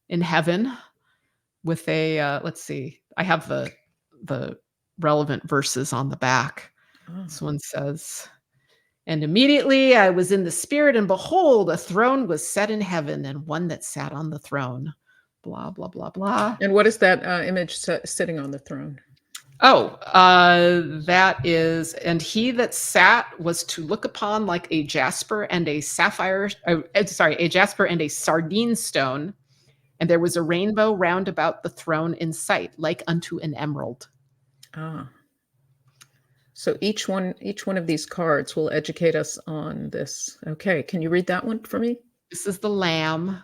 in heaven with a let's see. I have the relevant verses on the back. Oh. This one says, "And immediately I was in the spirit, and behold, a throne was set in heaven, and one that sat on the throne." Blah, blah, blah, blah. And what is that image sitting on the throne? Oh, that is, "And he that sat was to look upon like a jasper and a sapphire, a jasper and a sardine stone, and there was a rainbow round about the throne in sight, like unto an emerald." Ah. So each one of these cards will educate us on this. Okay, can you read that one for me? This is the Lamb.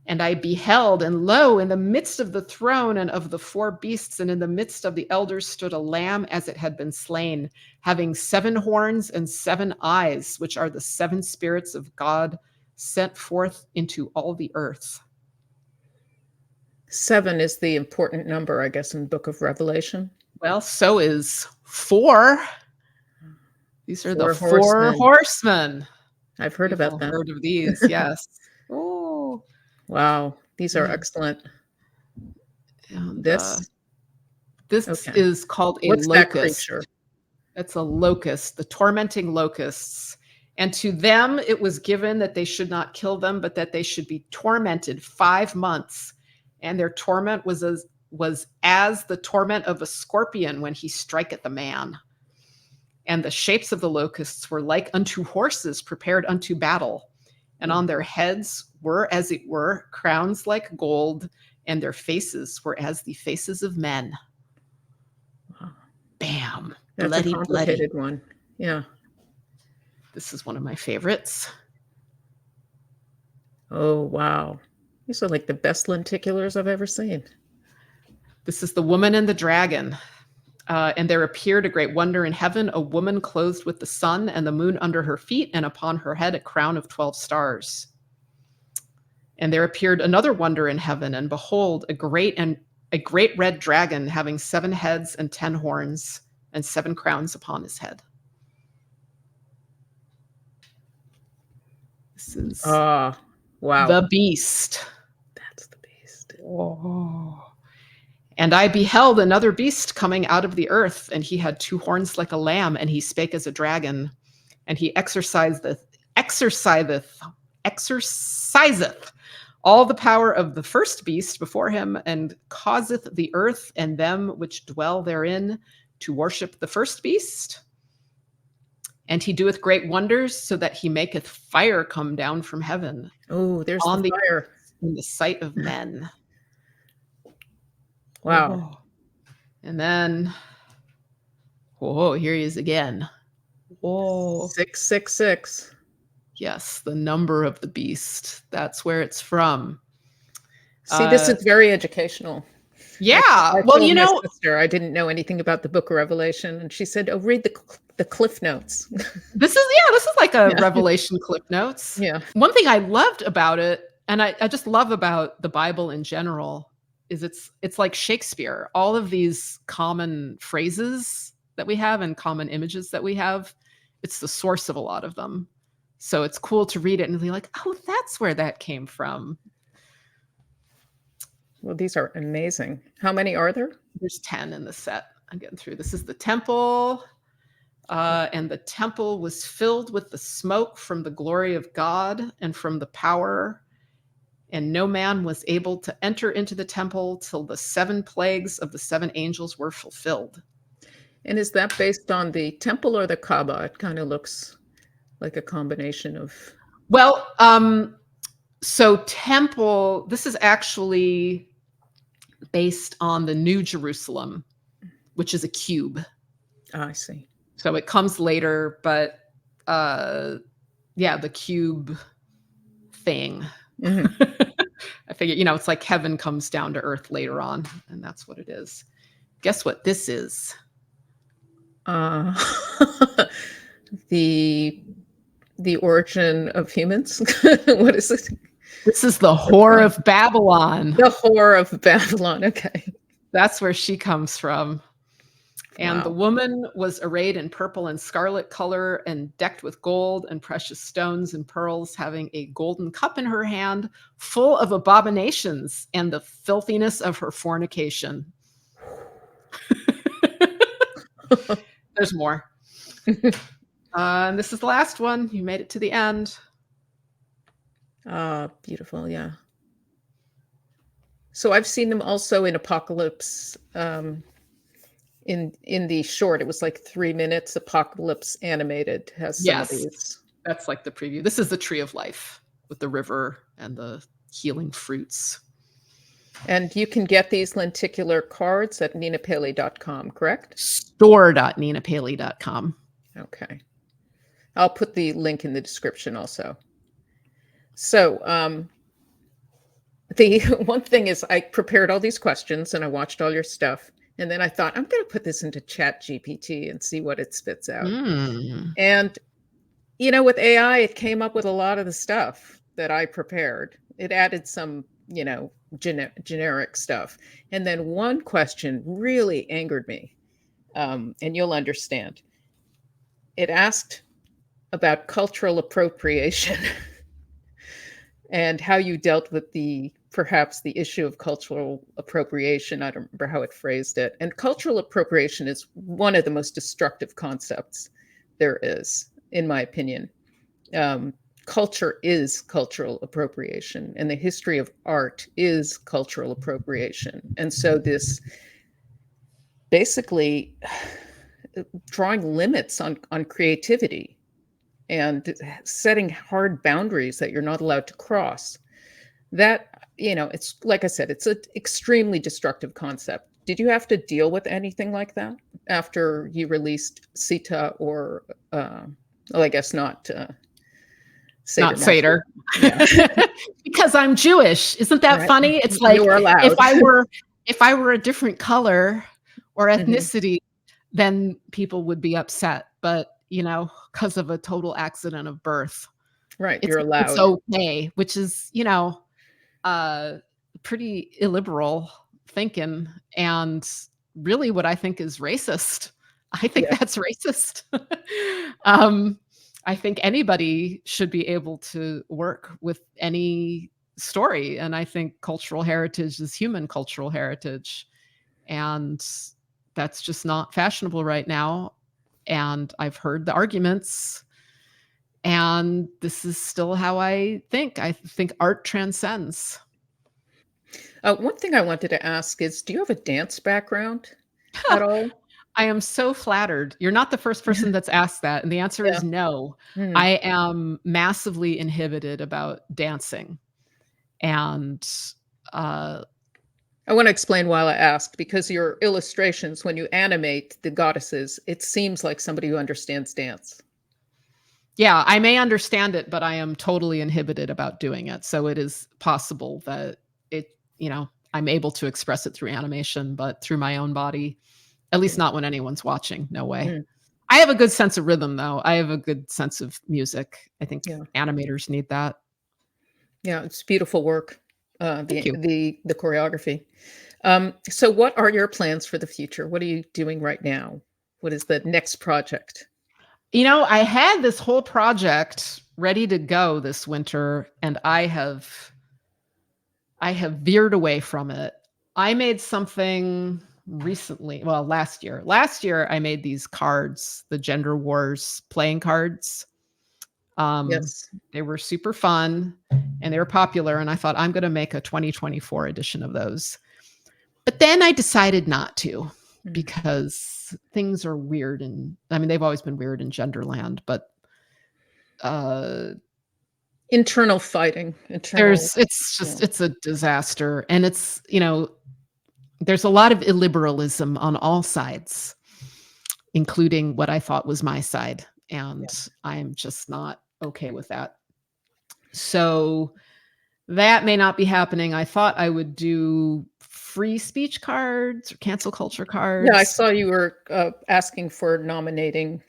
"And I beheld, and lo, in the midst of the throne and of the four beasts, and in the midst of the elders stood a lamb as it had been slain, having 7 horns and 7 eyes, which are the 7 spirits of God sent forth into all the earth." 7 is the important number, I guess, in the book of Revelation. Well, so is 4. These are the 4 horsemen. I've heard about them. Heard of these, yes. Oh, wow. These are excellent. and, This is called a What's locust. that creature? That's a locust, the tormenting locusts. "And to them it was given that they should not kill them, but that they should be tormented 5 months. And their torment was as the torment of a scorpion when he striketh a man. And the shapes of the locusts were like unto horses prepared unto battle. And on their heads were, as it were, crowns like gold, and their faces were as the faces of men." Wow. Bam. That's Bloody, a complicated one. Yeah. This is one of my favorites. Oh, wow. These are like the best lenticulars I've ever seen. This is the Woman and the Dragon. "And there appeared a great wonder in heaven, a woman clothed with the sun and the moon under her feet, and upon her head a crown of 12 stars. And there appeared another wonder in heaven, and behold, a great red dragon having 7 heads and 10 horns, and 7 crowns upon his head." This is wow. the beast. That's the beast. Oh. "And I beheld another beast coming out of the earth, and he had 2 horns like a lamb, and he spake as a dragon, and he exerciseth all the power of the first beast before him, and causeth the earth and them which dwell therein to worship the first beast. And he doeth great wonders, so that he maketh fire come down from heaven Oh, there's on the fire. in the sight of men." Wow. Oh. And then, here he is again. Whoa. 666. Yes, the number of the beast. That's where it's from. See, this is very educational. Yeah. I Well, told my sister I didn't know anything about the Book of Revelation, and she said, "Oh, read the Cliff Notes." this is like a Revelation Cliff Notes. Yeah. One thing I loved about it, and I just love about the Bible in general, is it's like Shakespeare. All of these common phrases that we have and common images that we have, it's the source of a lot of them. So it's cool to read it and be like, oh, that's where that came from. Well, these are amazing. How many are there? There's 10 in the set. I'm getting through. This is the temple. And the temple was filled with the smoke from the glory of God and from the power. And no man was able to enter into the temple till the 7 plagues of the 7 angels were fulfilled. And is that based on the temple or the Kaaba? It kind of looks like a combination of. Well, so temple, this is actually based on the New Jerusalem, which is a cube. I see. So it comes later, but yeah, the cube thing. Mm-hmm. I figure, it's like heaven comes down to earth later on, and that's what it is. Guess what this is? The origin of humans. What is it? This is the whore of Babylon. The whore of Babylon. Okay. That's where she comes from. And Wow. The woman was arrayed in purple and scarlet color and decked with gold and precious stones and pearls, having a golden cup in her hand, full of abominations and the filthiness of her fornication. There's more. And this is the last one. You made it to the end. Beautiful. Yeah. So I've seen them also in Apocalypse. In the short, it was like 3 minutes. Apocalypse animated has some of these. That's like the preview. This is the Tree of Life with the river and the healing fruits. And you can get these lenticular cards at ninapaley.com, correct? Store.ninapaley.com. Okay. I'll put the link in the description also. So the one thing is I prepared all these questions and I watched all your stuff. And then I thought, I'm going to put this into Chat GPT and see what it spits out. And, with AI, it came up with a lot of the stuff that I prepared. It added some, generic stuff. And then one question really angered me, and you'll understand. It asked about cultural appropriation and how you dealt with perhaps the issue of cultural appropriation. I don't remember how it phrased it. And cultural appropriation is one of the most destructive concepts there is, in my opinion. Culture is cultural appropriation, and the history of art is cultural appropriation. And so this basically drawing limits on creativity and setting hard boundaries that you're not allowed to cross. That, it's like I said, it's an extremely destructive concept. Did you have to deal with anything like that after you released Sita or, well, I guess not Seder? Not Seder. Yeah. Because I'm Jewish. Isn't that Right. funny? It's like if I were a different color or ethnicity, then people would be upset. But, because of a total accident of birth. Right. You're allowed. It's okay, which is, pretty illiberal thinking, and really what I think is racist. I think that's racist. I think anybody should be able to work with any story. And I think cultural heritage is human cultural heritage. And that's just not fashionable right now. And I've heard the arguments. And this is still how I think. I think art transcends. One thing I wanted to ask is, do you have a dance background at all? I am so flattered. You're not the first person that's asked that. And the answer is no. I am massively inhibited about dancing. And I want to explain why I asked, because your illustrations, when you animate the goddesses, it seems like somebody who understands dance. Yeah, I may understand it, but I am totally inhibited about doing it. So it is possible that I'm able to express it through animation, but through my own body, at least not when anyone's watching. No way. Mm. I have a good sense of rhythm, though. I have a good sense of music. I think Yeah. animators need that. Yeah, it's beautiful work. Thank you. The choreography. So what are your plans for the future? What are you doing right now? What is the next project? I had this whole project ready to go this winter, and I have veered away from it. I made something recently, well, last year. Last year I made these cards, the Gender Wars playing cards. Yes. They were super fun and they were popular, and I thought I'm going to make a 2024 edition of those. But then I decided not to, because things are weird, and I mean they've always been weird in Genderland, but Internal fighting. it's a disaster, and it's there's a lot of illiberalism on all sides, including what I thought was my side, and I'm just not okay with that. So that may not be happening. I thought I would do free speech cards or cancel culture cards. Yeah, I saw you were asking for nominating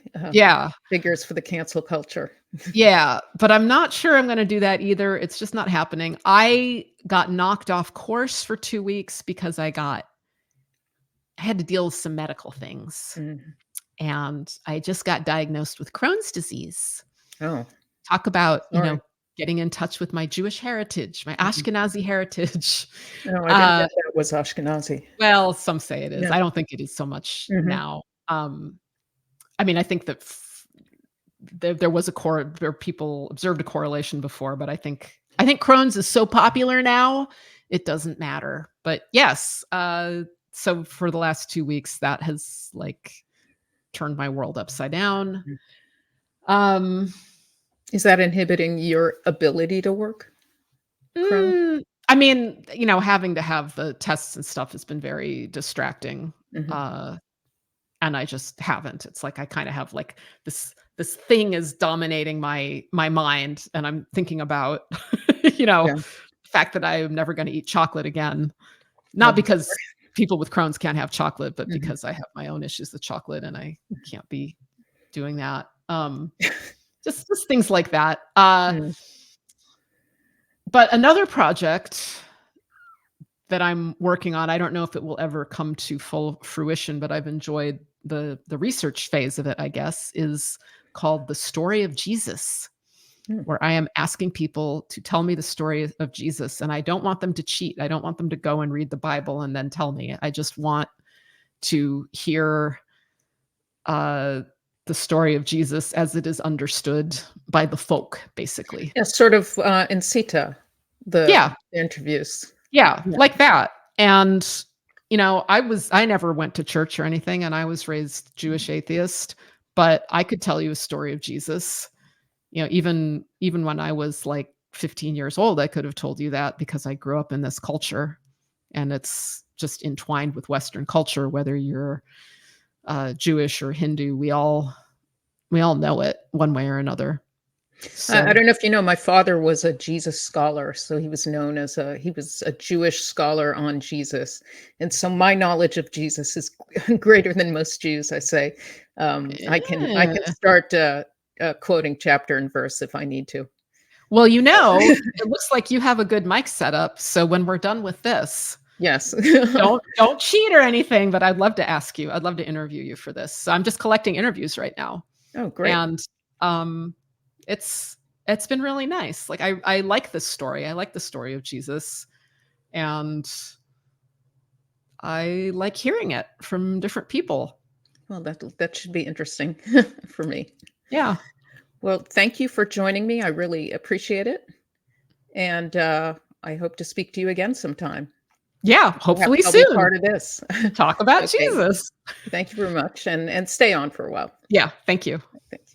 figures for the cancel culture. Yeah, but I'm not sure I'm going to do that either. It's just not happening. I got knocked off course for 2 weeks because I had to deal with some medical things. And I just got diagnosed with Crohn's disease. Oh. Talk about, getting in touch with my Jewish heritage, my Ashkenazi heritage. No, I didn't know that was Ashkenazi. Well, some say it is. Yeah. I don't think it is so much now. I mean, I think that there was where people observed a correlation before, but I think Crohn's is so popular now, it doesn't matter. But yes, so for the last 2 weeks, that has turned my world upside down. Is that inhibiting your ability to work? I mean, having to have the tests and stuff has been very distracting. And I just haven't. It's like I kind of have this thing is dominating my mind, and I'm thinking about the fact that I'm never going to eat chocolate again. Not because people with Crohn's can't have chocolate, but because I have my own issues with chocolate and I can't be doing that. Just things like that. But another project that I'm working on, I don't know if it will ever come to full fruition, but I've enjoyed the research phase of it, I guess, is called The Story of Jesus, where I am asking people to tell me the story of Jesus. And I don't want them to cheat. I don't want them to go and read the Bible and then tell me. I just want to hear the story of Jesus as it is understood by the folk, basically. Yeah, sort of in Sita, the interviews. Yeah, like that. And, I never went to church or anything, and I was raised Jewish atheist, but I could tell you a story of Jesus. Even when I was 15 years old, I could have told you that because I grew up in this culture, and it's just entwined with Western culture, whether you're Jewish or Hindu. We all know it one way or another. So, I don't know if you know, my father was a Jesus scholar, so he was known as he was a Jewish scholar on Jesus, and so my knowledge of Jesus is greater than most Jews. I say, I can start quoting chapter and verse if I need to. Well, it looks like you have a good mic setup. So when we're done with this, yes, don't cheat or anything. But I'd love to ask you. I'd love to interview you for this. So I'm just collecting interviews right now. Oh, great! And it's been really nice. I like this story. I like the story of Jesus, and I like hearing it from different people. Well, that should be interesting for me. Yeah. Well, thank you for joining me. I really appreciate it, and I hope to speak to you again sometime. Yeah, hopefully I'll soon. be part of this. Talk about Jesus. Thank you very much, and stay on for a while. Yeah, thank you. Thanks.